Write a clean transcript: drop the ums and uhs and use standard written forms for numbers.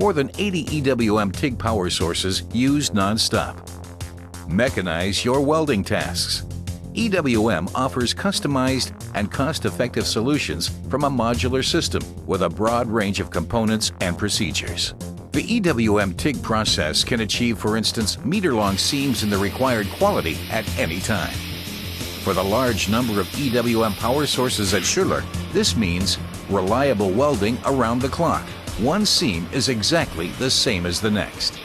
More than 80 EWM TIG power sources used non-stop. Mechanize your welding tasks. EWM offers customized and cost-effective solutions from a modular system with a broad range of components and procedures. The EWM TIG process can achieve, for instance, meter-long seams in the required quality at any time. For the large number of EWM power sources at Schoeller, this means reliable welding around the clock. One seam is exactly the same as the next.